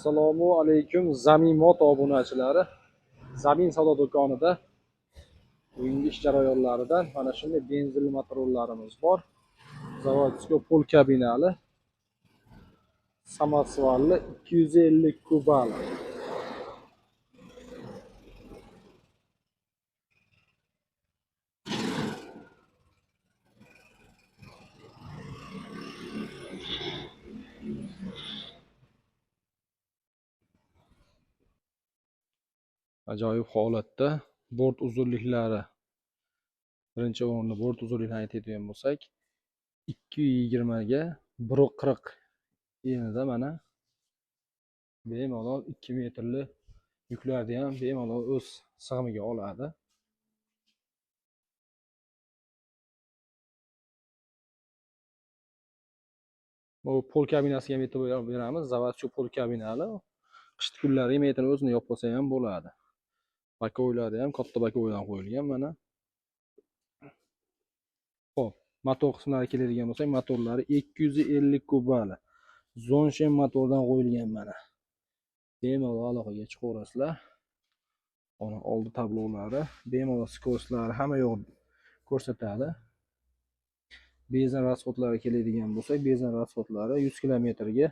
Assalomu alaykum Zamin Moto obunachilari. Zamin savdo do'konida bugungi ish jarayonlaridan mana shunday benzinli motorlarimiz bor. Zavodskiy pol kabinali, samosvalli 250 kubali. Ajoyib holatda bort uzunliklari. Birinchi o'rinda bort uzunligini aytadigan bo'lsak, 220 ga 140 enida mana bemalol 2 metrli yuklarni ham bemalol o'z sig'imiga oladi. Bu pol kabinasiga ham e'tibor beramiz. Zavodskiy pol kabinali. Qishki kunlari yemayotgan o'zini yopib olsa ham bo'ladi. Bakoylari ham katta bakoydan qo'yilgan mana. Xo'p, motor qismlariga keladigan bo'lsak, motorlari 250 kubali. Zonshen motordan qo'yilgan mana. Bemalol aloqaga chiqaverasizlar. Ona oldi tablolari, bemalol skorostlari hamma yo'q ko'rsatadi. Benzin rasxodlariga keladigan bo'lsak, benzin rasxodlari 100 kilometrga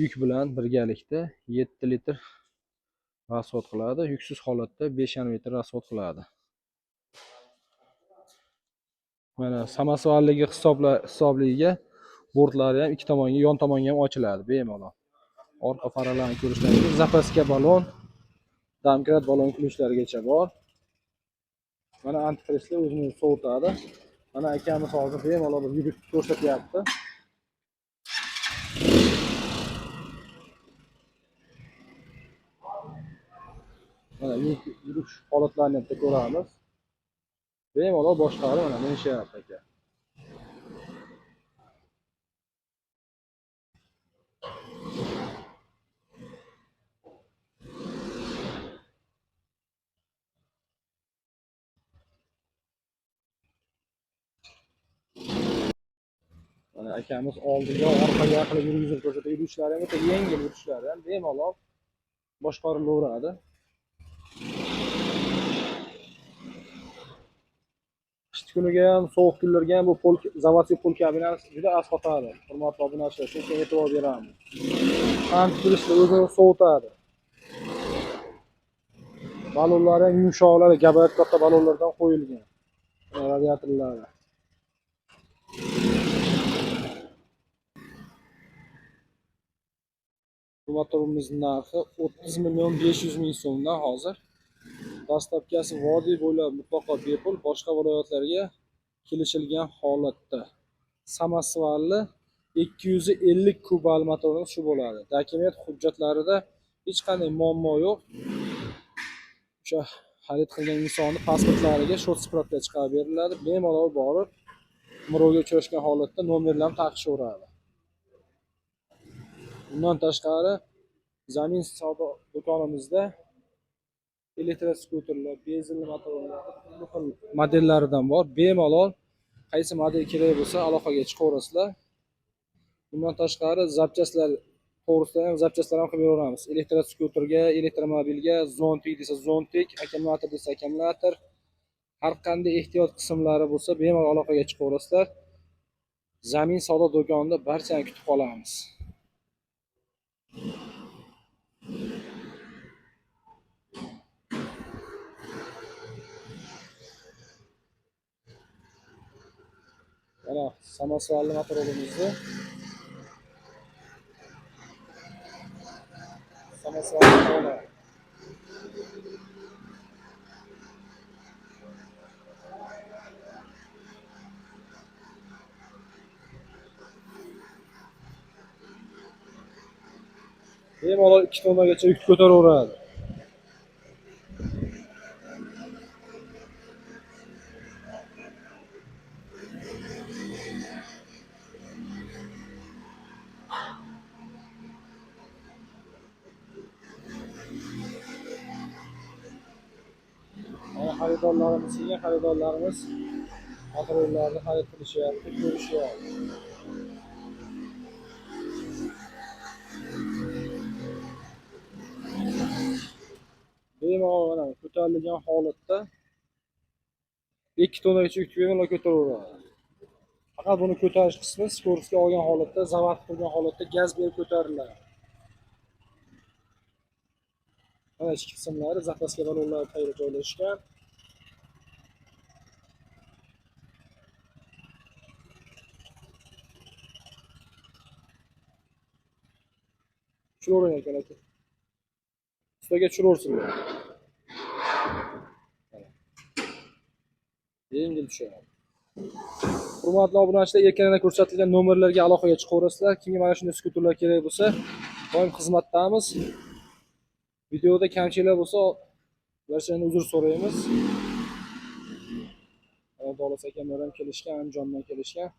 yuk bilan birgalikda 7 litr rasxod qiladi. Yuksiz holatda 5,5 litr rasxod qiladi. Mana samosvalligi hisobligiga bortlari ham ikki tomonga, yon tomonga ham ochiladi bemalol. Orqa faralarini ko'rishlaringiz, zapaska balon, domkrat balon qilishlarigacha bor. Mana antifrizlar o'zini sovutadi. Mana akamiz hozir bemalol yurib ko'rsatyapti. Mana yurish holatlarini ham ko'ramiz. Bemalol boshqarib mana minishyapti aka. Mana akamiz oldiga, orqaga qilib yurgizib ko'rsatadi. Yurishlari ham o'ta yengil, yurishlari ham bemalol boshqarilaveradi. Qishki kuniga ham, sovuq kunlarga ham bu zavodskiy pol kabinasi juda asqotadi. Hurmatli obunachilar, shunga e'tibor beramiz. Antifrizlar o'zini sovutadi. Balonlari ham yumshoqlari, gabarit katta balonlardan qo'yilgan. Radiatorlari. Bu motorimizning narxi 30 million 500 ming so'mdan hozir. Dastlabkasi vodiy bo'ylab mutlaqo bepul, boshqa viloyatlarga kelishilgan holatda. Samosvalli 250 kubal motorimiz shu bo'ladi. Dokument hujjatlarida hech qanday muammo yo'q. O'sha xarid qilgan insonning pasportlariga short spravka chiqarib beriladi. Bemalol borib, mirovga uchrashgan holatda nomerlarni taqishaveradi. Bundan tashqari, Zamin savdo do'konimizda elektroskuterlar, benzinli motorlar, turli xil modellaridan bor. Bemalol qaysi model kerak bo'lsa aloqaga chiqaverasizlar. Bundan tashqari, zapchastlar to'g'risida ham zapchastlar ham qilib beramiz. Elektroskuterga, elektromobilga, zontik desa zontik, akkumulyator desa akkumulyator, har qanday ehtiyot qismlari bo'lsa bemalol aloqaga chiqaverasizlar. Zamin savdo do'konida barchani kutib qolamiz. Mana samosvalli motorimizni samosvalli motor. Bemalol 2 tonnagacha yuk ko'taraveradi. Mana xaridorlarimiz, kelgan xaridorlarimiz motorlarni xarid qilishyapti, ko'rishyapti. ko'tarilgan holatda 2 tonagacha yuk bemalol ko'taraveradi. Faqat buni ko'tarish qismi skoroskga olgan holatda, zavod qilgan holatda gaz berib ko'tariladi. Mana ichki qismlari zapaska ballonlari tayyor joylashgan. Tushiravering ekan aka. Ustiga tushiraversinlar. Yengil tushadi. Hurmatli obunachilar, ekranda ko'rsatilgan nomerlarga aloqaga chiqaverasizlar. Kimga mana shunday skuterlar kerak bo'lsa, doim xizmatdamiz. Videoda kamchiliklar bo'lsa, barchadan uzr so'raymiz. Davlat akamlar ham kelishgan, Andijondan kelishgan.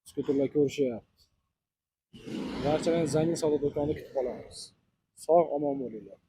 Skuterlar ko'rishyapti. Barchalarni Zangin savdo do'konida kutib qolamiz. Sog' omon bo'linglar.